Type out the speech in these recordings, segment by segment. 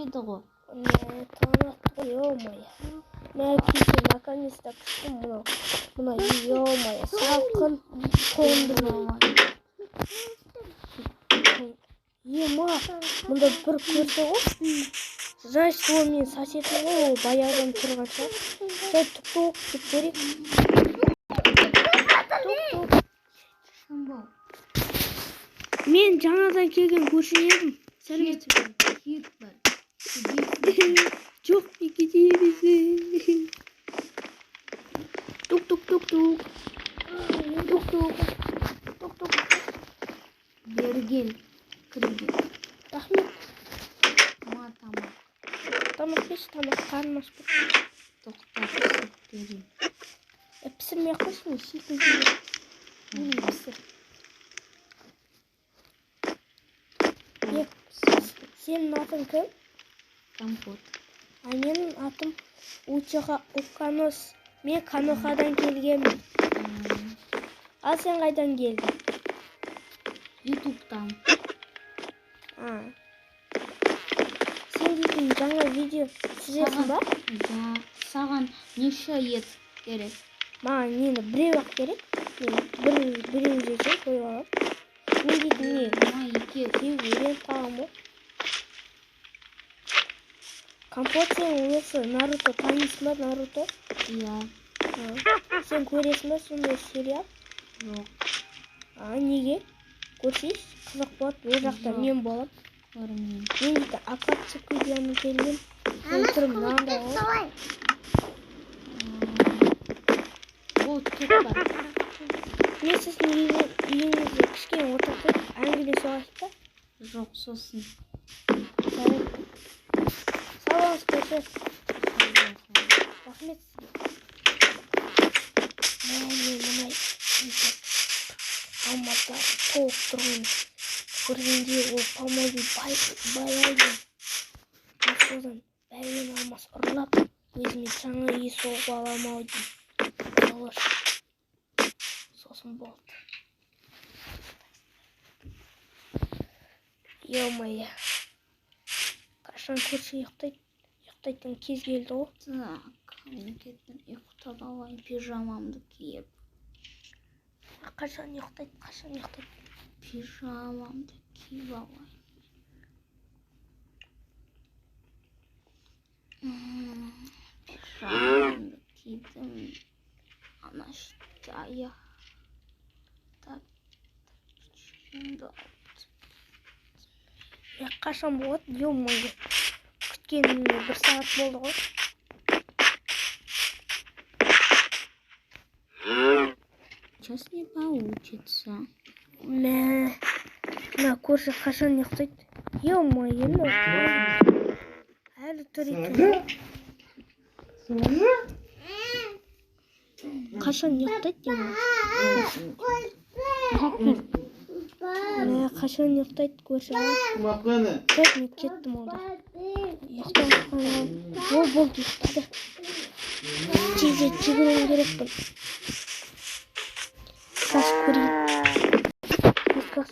еді ғой. Танымапты, ё-моё. Мен кеше наконец-то кіштім мына ё-моё, салқын қондырма. Ема, мұнда бір көрші ғой. Значит, ол мен соседім ғой, ол баяғыдан тұрған шығар. Жай тук-тук деп көрейік. Тук-тук. Мен жаңадан келген көрші едім. Сәлеметсіз бе? Кет бар. Жоқ, не кетеміз. Тук-тук-тук-тук. Тук-тук. Тук-тук. Берген. Кірген. Рахмет. Тамақ. Тамақ пеш, тамақ қарным аш бұл. Тоқтап пісіп берейін. Пісірмей қойсын, шетін жейді. Пісір. Сенің атың кім? Компот. Менің атым Уканос. Мен Канохадан келгенмін. Ал сен қайдан келдің? Ютубтан. Сен дейтін жаңа видео түсіресің ба? Да. Саған неше ет керек? Маған нені біреу-ақ керек. Біреу жесем қойып алам. Мен дейтін не? Екі. Үйреніп қалам ғой. Компот сен осы Наруто танисың ба, Наруто? Иә. Сен көресің ба сондай сериал? Жоқ. Неге? Көрсейші, қызық болады, ол жақта мен болам. Көрмеймін. Мен дейді акация видеоны келген. Отырым мынандай ғой. Ол кет бар. Мен сіздің үйіңізде кішкене отырып әңгімелесіп алайық та? Жоқ, сосын. Сау болыңыз, көрші. Рахмет. Мен мұнай алматылар толып тұрғын көргенде ол помойный байлайды. Содан бәрінен алмас ұрлап, өзіме жаңа үй соғып аламау дейм. Сосын болды. Ё-моё. Қашан көрші ұйықтайтын кез келді ғой. Так, мен кеттім ұйықтап алайын пижамамды киіп. Қашан ұйықтайды? Пижамамды киіп алайын. Пижамамды кидім. Ана жая. Так. Қашан болады? Ё-моё. Күткенімде 1 сағат болды ғой. Сейчас не получится. Мына көрші қашан ұйықтайды? Ё-моё. Әлі тұр екен. Қашан ұйықтайды деймін. Қашан ұйықтайды көрші? Жоқ, мен кеттім олда. Ұйықтап қалған. Ол болды, ұйықтады. Тезірек жүгіруім керекпін. Газ көрейін. Газ.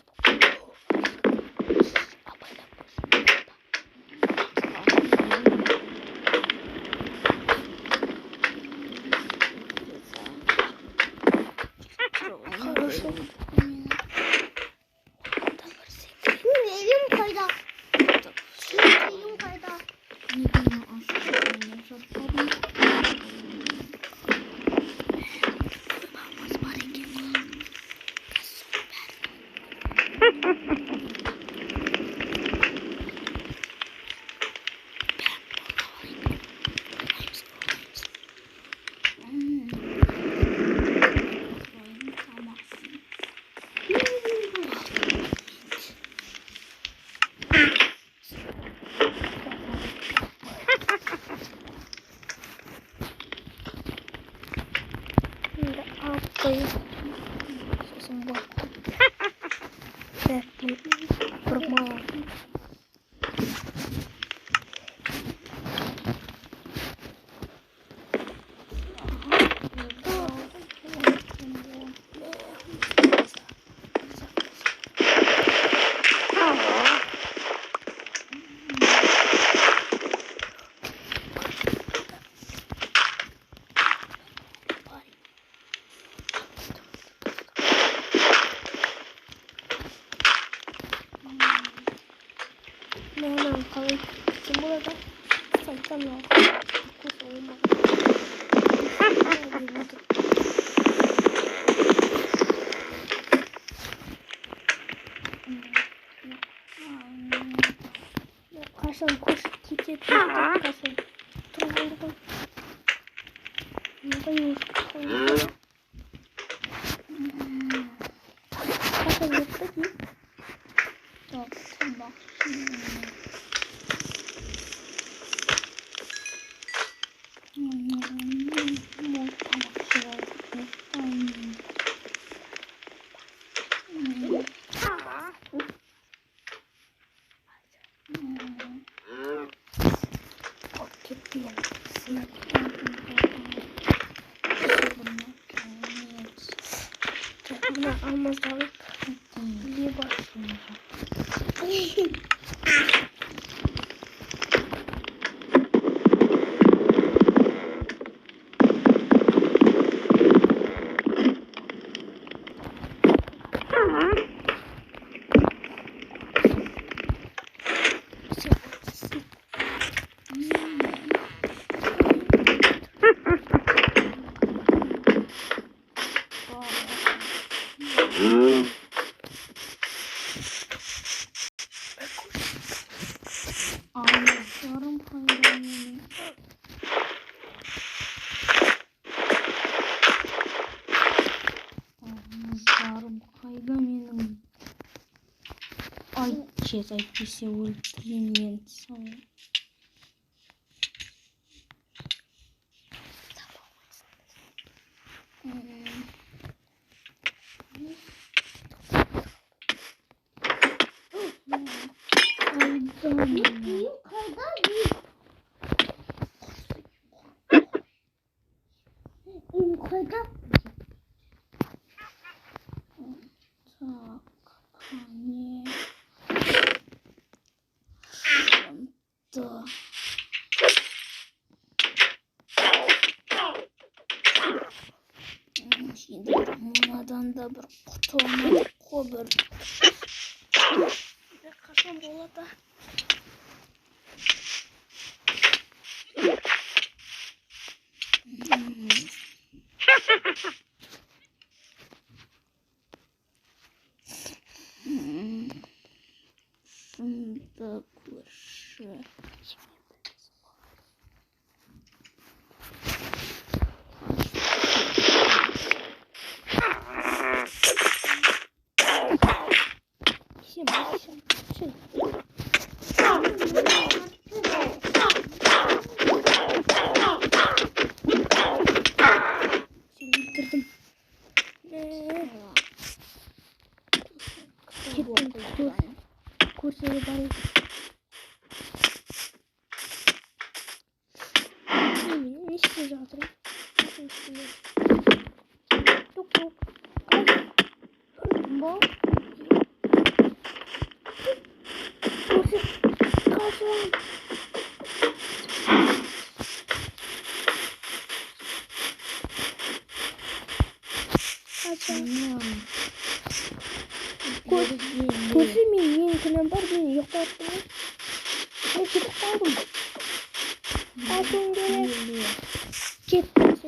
Hemen kalın. Şimdi burada sayıdan var. Kurs olmadı. Kaşan koş. Titre kaşan. Turbolda. Burada yumuşak. Kaşan yoksa değil. Yok, tamam. Bunu almazlar. Bir başlayacağım. Anlatıyorum hayranım. Anlatıyorum hayranım. Ay çez aytпесе өлтірейін мен сені. Так, şimdi mınadan da bir kutu olmadı koyber. Bir kaşan болады. Şunda көрші. Bitirdim. Gittim. Kursları bari. Ne istiyor zaten? Yok yok. Bu. Kaçın. Kaçın. Kursi men kunim bor, beni yo'qotdim. Men ketib qoldim. Ayting kerak. Ketdim.